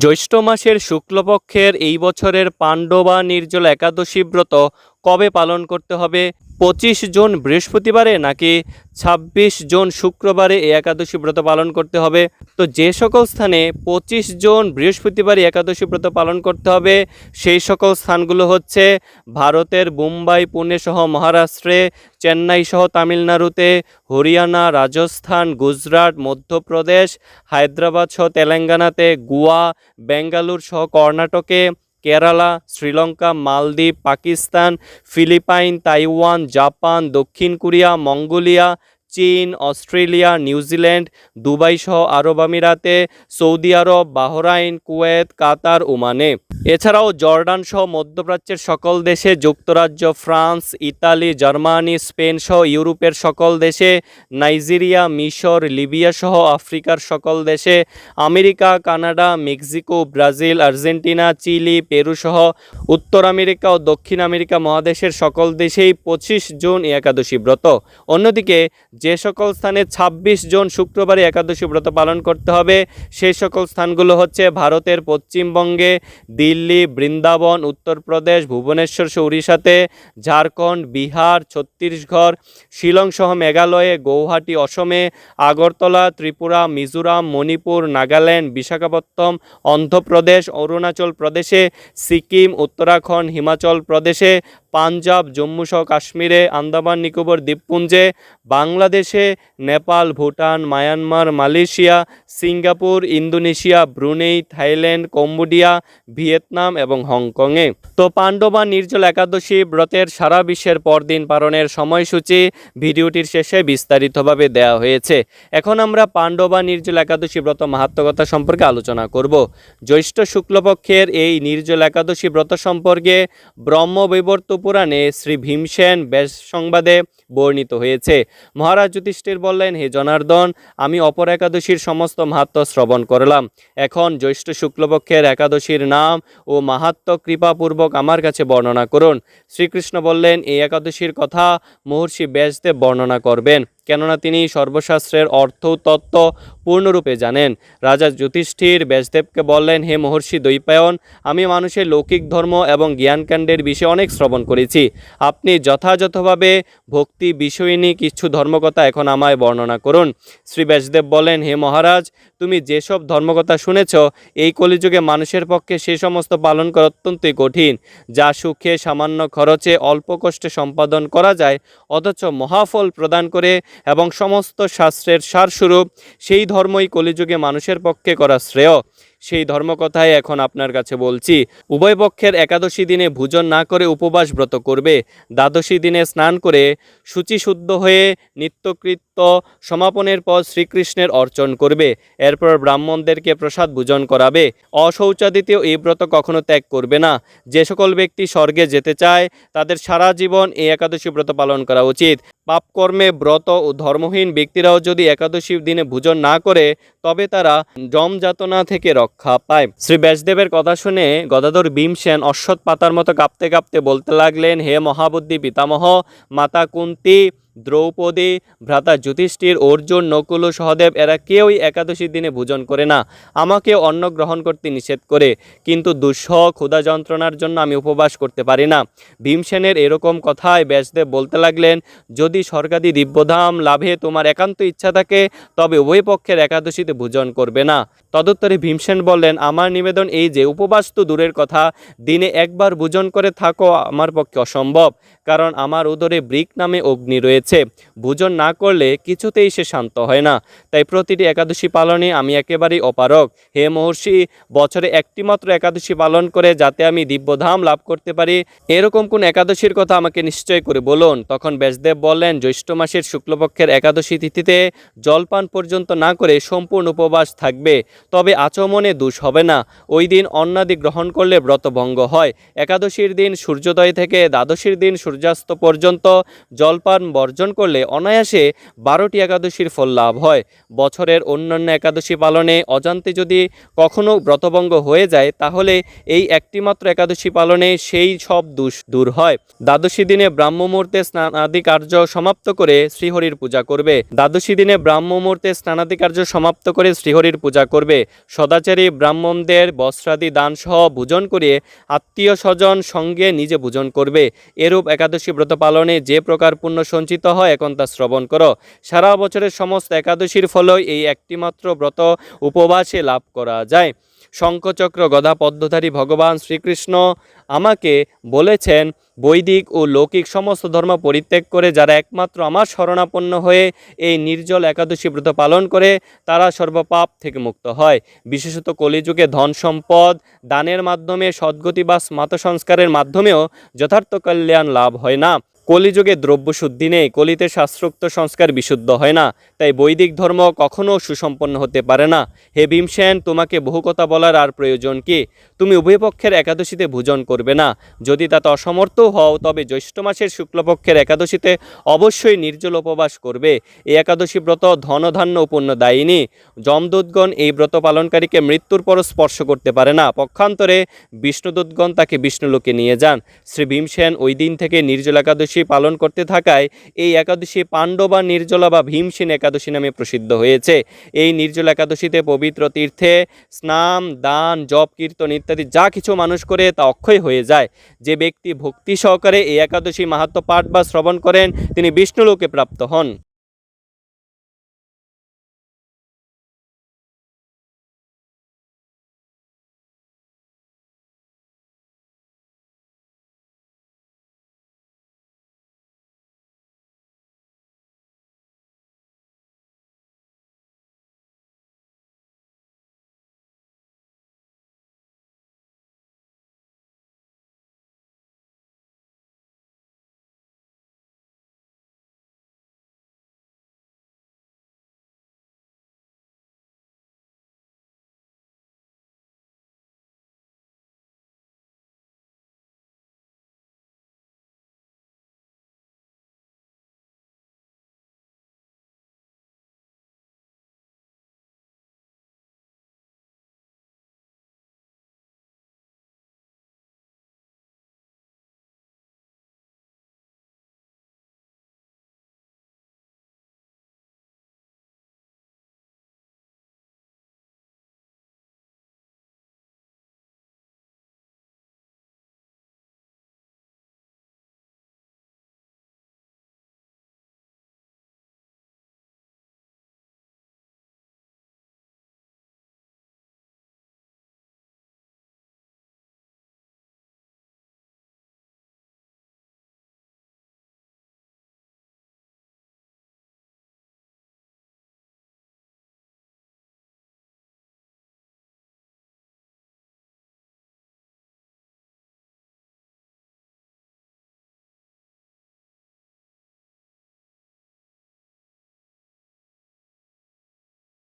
জ্যৈষ্ঠ মাসের শুক্লপক্ষের এই বছরের পাণ্ডবা নির্জল একাদশী ব্রত কবে পালন করতে হবে? 25 জুন বৃহস্পতিবারে নাকি 26 জুন শুক্রবারে এই একাদশী ব্রত পালন করতে হবে? তো যে সকল স্থানে 25 জুন বৃহস্পতিবারে একাদশী ব্রত পালন করতে হবে সেই সকল স্থানগুলো হচ্ছে ভারতের মুম্বাই, পুনে সহ মহারাষ্ট্রে, চেন্নাই সহ তামিলনাড়ুতে, হরিয়ানা, রাজস্থান, গুজরাট, মধ্যপ্রদেশ, হায়দ্রাবাদ সহ তেলেঙ্গানাতে, গোয়া, বেঙ্গালুরু সহ কর্ণাটকে, কেরালা, শ্রীলঙ্কা, মালদ্বীপ, পাকিস্তান, ফিলিপাইন, তাইওয়ান, জাপান, দক্ষিণ কোরিয়া, মঙ্গোলিয়া, চীন, অস্ট্রেলিয়া, নিউজিল্যান্ড, দুবাই সহ আরব আমিরাতে, সৌদি আরব, বাহরাইন, কুয়েত, কাতার, ওমানে। এছাড়াও জর্ডান সহ মধ্যপ্রাচ্যের সকল দেশে, যুক্তরাজ্য, ফ্রান্স, ইতালি, জার্মানি, স্পেন সহ ইউরোপের সকল দেশে, নাইজেরিয়া, মিশর, লিবিয়া সহ আফ্রিকার সকল দেশে, America, Canada, Mexico, Brazil, Argentina, Chile, Peru সহ উত্তর আমেরিকা ও দক্ষিণ আমেরিকা মহাদেশের সকল দেশেই 25 জুন একাদশী ব্রত। অন্যদিকে যে সকল স্থানে 26 জুন শুক্রবারে একাদশী ব্রত পালন করতে হবে সেই সকল স্থানগুলো হচ্ছে ভারতের পশ্চিমবঙ্গে, দিল্লি, বৃন্দাবন, উত্তরপ্রদেশ, ভুবনেশ্বর সহ উড়িষ্যাতে, ঝাড়খণ্ড, বিহার, ছত্তিশগড়, শিলং সহ মেঘালয়ে, গৌহাটি অসমে, আগরতলা, ত্রিপুরা, মিজোরাম, মণিপুর, নাগাল্যান্ড, বিশাখাপত্তনম, অন্ধ্রপ্রদেশ, অরুণাচল প্রদেশে, সিকিম, উত্তরাখণ্ড, হিমাচল প্রদেশে, পাঞ্জাব, জম্মু সহ কাশ্মীরে, আন্দামান নিকোবর দ্বীপপুঞ্জে, বাংলাদেশে, Nepal, Bhutan, Myanmar, Malaysia, Singapore, Indonesia, Brunei, Thailand, Cambodia, Vietnam এবং হংকংয়ে। তো পাণ্ডবা নির্জল একাদশী ব্রতের সারা বিশ্বের পরদিন পালনের সময়সূচি ভিডিওটির শেষে বিস্তারিতভাবে দেওয়া হয়েছে। এখন আমরা পাণ্ডবা নির্জল একাদশী ব্রত মাহাত্ম্যকথা সম্পর্কে আলোচনা করব। জ্যৈষ্ঠ শুক্লপক্ষের এই নির্জল একাদশী ব্রত সম্পর্কে ব্রহ্মবৈবর্ত পুরাণে শ্রী ভীমসেন ব্যাস সংবাদে বর্ণিত হয়েছে। মহারাজ যুধিষ্ঠির বললেন, হে জনার্দন, আমি অপর একাদশীর সমস্ত মাহাত্ম্য শ্রবণ করলাম। এখন জ্যৈষ্ঠ শুক্লপক্ষের একাদশীর নাম ও মাহাত্ম্য কৃপাপূর্বক আমার কাছে বর্ণনা করুন। শ্রীকৃষ্ণ বললেন, এই একাদশীর কথা মহর্ষি ব্যাসদেব বর্ণনা করবেন, কেননা তিনি সর্বশাস্ত্রের অর্থ তত্ত্ব পূর্ণরূপে জানেন। রাজা যুধিষ্ঠির ব্যাসদেবকে বললেন, হে মহর্ষি দ্বৈপায়ন, আমি মানুষের লৌকিক ধর্ম এবং জ্ঞানকাণ্ডের বিষয়ে অনেক শ্রবণ করেছি। আপনি যথাযথভাবে ভক্তি বিষয়িনী কিছু ধর্মকথা এখন আমায় বর্ণনা করুন। শ্রী ব্যাসদেব বলেন, হে মহারাজ, তুমি যেসব ধর্মকথা শুনেছ, এই কলিযুগে মানুষের পক্ষে সে সমস্ত পালন করা অত্যন্তই কঠিন, যা সুখে সামান্য খরচে অল্প কষ্টে সম্পাদন করা যায়, অথচ মহাফল প্রদান করে এবং সমস্ত শাস্ত্রের সারস্বরূপ, সেই ধর্মই কলিযুগে মানুষের পক্ষে করা শ্রেয়। সেই ধর্মকথাই এখন আপনার কাছে বলছি। উভয় পক্ষের একাদশী দিনে ভোজন না করে উপবাস ব্রত করবে। দ্বাদশী দিনে স্নান করে শুচিশুদ্ধ হয়ে নিত্যকৃত্য সমাপনের পর শ্রীকৃষ্ণের অর্চন করবে। এরপর ব্রাহ্মণদেরকে প্রসাদ ভোজন করাবে। অশৌচাদিতেও এই ব্রত কখনো ত্যাগ করবে না। যে সকল ব্যক্তি স্বর্গে যেতে চায় তাদের সারা জীবন এই একাদশী ব্রত পালন করা উচিত। পাপকর্মে ব্রত ও ধর্মহীন ব্যক্তিরাও যদি একাদশী দিনে ভোজন না করে তবে তারা যমযাতনা থেকে রক্ষা পায়। শ্রী ব্যাসদেবের কথা শুনে গদাধর ভীমসেন অশ্বত্থ পাতার মতো কাঁপতে কাঁপতে বলতে লাগলেন, হে মহাবুদ্ধি পিতামহ, মাতা কুন্তী, দ্রৌপদী, ভ্রাতা যুধিষ্ঠির, অর্জুন, নকুল ও সহদেব এরা কেউই একাদশীর দিনে ভোজন করে না। আমাকে অন্ন গ্রহণ করতে নিষেধ করে, কিন্তু দুঃসহ ক্ষুধা যন্ত্রণার জন্য আমি উপবাস করতে পারি না। ভীমসেনের এরকম কথায় ব্যাসদেব বলতে লাগলেন, যদি স্বর্গাদি দিব্যধাম লাভে তোমার একান্ত ইচ্ছা থাকে তবে উভয় পক্ষের একাদশীতে ভোজন করবে না। তদুত্তরে ভীমসেন বললেন, আমার নিবেদন এই যে উপবাস তো দূরের কথা, দিনে একবার ভোজন করে থাকো আমার পক্ষে অসম্ভব, কারণ আমার উদরে বৃক নামে অগ্নি রয়েছে। ভোজন না করলে কিছুতেই সে শান্ত হয় না। তাই প্রতিটি একাদশী পালনে আমি একেবারেই অপারগ। হে মহর্ষি, বছরে একটি মাত্র একাদশী পালন করে যাতে আমি দিব্যধাম লাভ করতে পারি, এরকম কোন একাদশীর কথা আমাকে নিশ্চয় করে বলুন। তখন ব্যাসদেব বললেন, জ্যৈষ্ঠ মাসের শুক্লপক্ষের একাদশী তিথিতে জলপান পর্যন্ত না করে সম্পূর্ণ উপবাস থাকবে, তবে আচমনে দোষ হবে না। ওই দিন অন্নাদি গ্রহণ করলে ব্রতভঙ্গ হয়। একাদশীর দিন সূর্যোদয় থেকে দ্বাদশীর দিন সূর্যাস্ত পর্যন্ত জলপান বর্জন অর্জন করলে অনায়াসে 12টি একাদশীর ফল লাভ হয়। বছরের অন্যান্য একাদশী পালনে অজান্তে যদি কখনো ব্রতভঙ্গ হয়ে যায় তাহলে এই একটিমাত্র একাদশী পালনে সেই সব দোষ দূর হয়। দ্বাদশী দিনে ব্রাহ্ম মুহূর্তে স্নানাদি কার্য সমাপ্ত করে শ্রীহরির পূজা করবে। দ্বাদশী দিনে ব্রাহ্ম মুহূর্তে স্নানাদি কার্য সমাপ্ত করে শ্রীহরির পূজা করবে। সদাচারী ব্রাহ্মণদের বস্ত্রাদি দানসহ ভোজন করিয়ে আত্মীয় স্বজন সঙ্গে নিজে ভোজন করবে। এরূপ একাদশী ব্রত পালনে যে প্রকার পুণ্য সঞ্চিত হয় এখন তা শ্রবণ করো। সারা বছরের সমস্ত একাদশীর ফলই এই একটিমাত্র ব্রত উপবাসে লাভ করা যায়। শঙ্খচক্র গদা পদ্মধারী ভগবান শ্রীকৃষ্ণ আমাকে বলেছেন, বৈদিক ও লৌকিক সমস্ত ধর্ম পরিত্যাগ করে যারা একমাত্র আমার শরণাপন্ন হয়ে এই নির্জল একাদশী ব্রত পালন করে তারা সর্বপাপ থেকে মুক্ত হয়। বিশেষত কলিযুগে ধন সম্পদ দানের মাধ্যমে সদ্গতি বা স্মাত সংস্কারের মাধ্যমেও যথার্থ কল্যাণ লাভ হয় না। কলিযুগে দ্রব্য শুদ্ধি নেই, কলিতে শাস্ত্রোক্ত সংস্কার বিশুদ্ধ হয় না, তাই বৈদিক ধর্ম কখনো সুসম্পন্ন হতে পারে না। হে ভীমসেন, তোমাকে বহু কথা বলার আর প্রয়োজন কি? তুমি উভয় পক্ষের একাদশীতে ভোজন করবে না। যদি তাতে অসমর্থ হও তবে জ্যৈষ্ঠ মাসের শুক্লপক্ষের একাদশীতে অবশ্যই নির্জল উপবাস করবে। এই একাদশী ব্রত ধনধান্য ও পুণ্যদায়িনী। যমদূতগণ এই ব্রত পালনকারীকে মৃত্যুর পর স্পর্শ করতে পারে না। পক্ষান্তরে বিষ্ণুদূতগণ তাকে বিষ্ণুলোকে নিয়ে যান। শ্রী ভীমসেন ওই দিন থেকে নির্জল একাদশী পালন করতে থাকায় এই একাদশী পাণ্ডবা নির্জলা বা ভীমসেন একাদশী নামে প্রসিদ্ধ হয়েছে। এই নির্জল একাদশীতে পবিত্র তীর্থে স্নান দান জপ কীর্তন ইত্যাদি যা কিছু মানুষ করে তা অক্ষয় হয়ে যায়। যে ব্যক্তি ভক্তি সহকারে এই একাদশী মাহাত্ম্য পাঠ বা শ্রবণ করেন তিনি বিষ্ণুলোকে প্রাপ্ত হন।